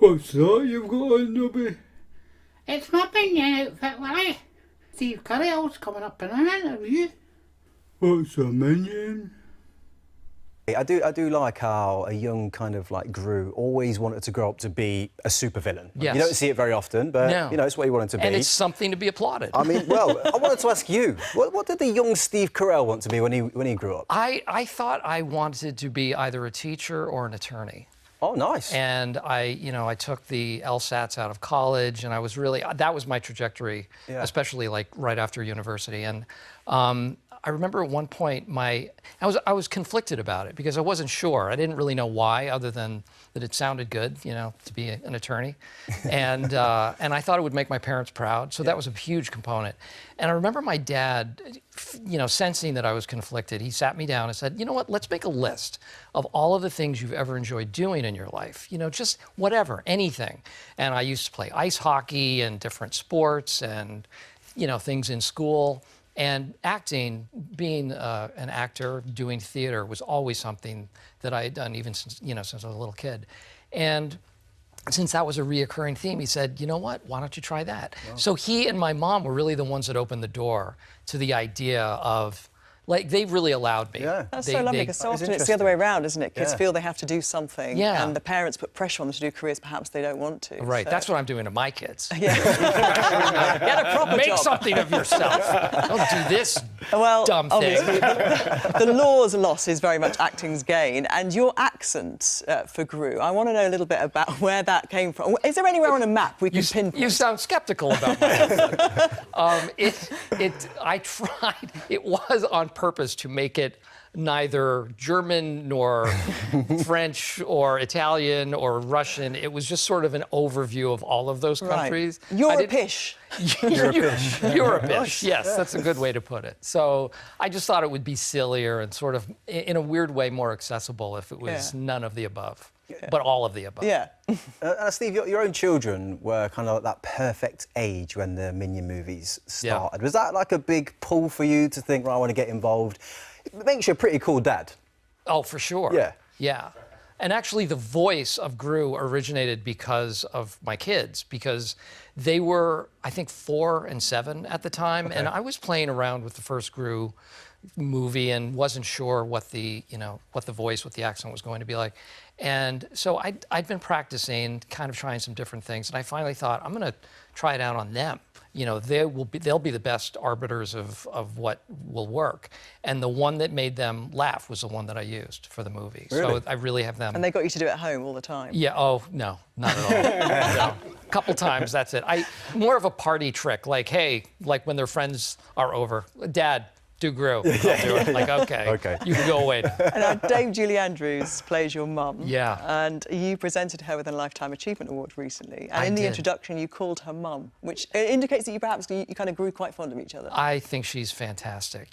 What's that you've got on, Nubby? It's my opinion outfit, Willie. Steve Carell's coming up in an interview. What's a minion? I do like how a young kind of like GRU always wanted to grow up to be a supervillain. Yes. You don't see it very often, but No. you know, it's what he wanted to be. And it's something to be applauded. I mean, well, I wanted to ask you, what did the young Steve Carell want to be when he grew up? I thought I wanted to be either a teacher or an attorney. Oh, nice. And I took the LSATs out of college, and I was really, that was my trajectory, especially like right after university. And I remember at one point I was conflicted about it because I wasn't sure. I didn't really know why, other than that it sounded good, to be an attorney. And I thought it would make my parents proud. So that was a huge component. And I remember my dad, sensing that I was conflicted, he sat me down and said, you know what, let's make a list of all of the things you've ever enjoyed doing in your life. Just whatever, anything. And I used to play ice hockey and different sports and, things in school. And acting, being an actor, doing theater was always something that I had done even since I was a little kid. And since that was a reoccurring theme, he said, you know what, why don't you try that? Wow. So he and my mom were really the ones that opened the door to the idea of, like, they really allowed me. Yeah. That's so lovely, because so often it's the other way around, isn't it? Kids feel they have to do something, and the parents put pressure on them to do careers perhaps they don't want to. Right, so. that's what I'm doing to my kids. Yeah. Get a proper Make job. something of yourself. Don't do this dumb thing. Obviously, the law's loss is very much acting's gain, and your accent for GRU, I want to know a little bit about where that came from. Is there anywhere on a map we can pinpoint? You sound skeptical about my accent. I tried. It was on purpose to make it neither German nor French or Italian or Russian. It was just sort of an overview of all of those countries. Right. Europish. Europish, yes, that's a good way to put it. So I just thought it would be sillier and sort of, in a weird way, more accessible if it was none of the above, but all of the above. Yeah. Steve, your own children were kind of that perfect age when the Minion movies started. Was that like a big pull for you to think, right, I want to get involved? It makes you a pretty cool dad. Oh, for sure. Yeah. Yeah. And actually, the voice of GRU originated because of my kids, because they were, I think, 4 and 7 at the time, and I was playing around with the first GRU movie and wasn't sure what the voice, what the accent was going to be like. And so I'd been practicing, kind of trying some different things, and I finally thought, I'm going to try it out on them. They'll be the best arbiters of what will work. And the one that made them laugh was the one that I used for the movie. Really? So I really have them. And they got you to do it at home all the time? Yeah, oh, no, not at all. No. A couple times, that's it. More of a party trick, like, hey, like when their friends are over, Dad, do GRU. I'll do it. Like, okay, you can go away. And Dame Julie Andrews plays your mum. Yeah. And you presented her with a Lifetime Achievement Award recently. And in the introduction, you called her mum, which indicates that you kind of grew quite fond of each other. I think she's fantastic.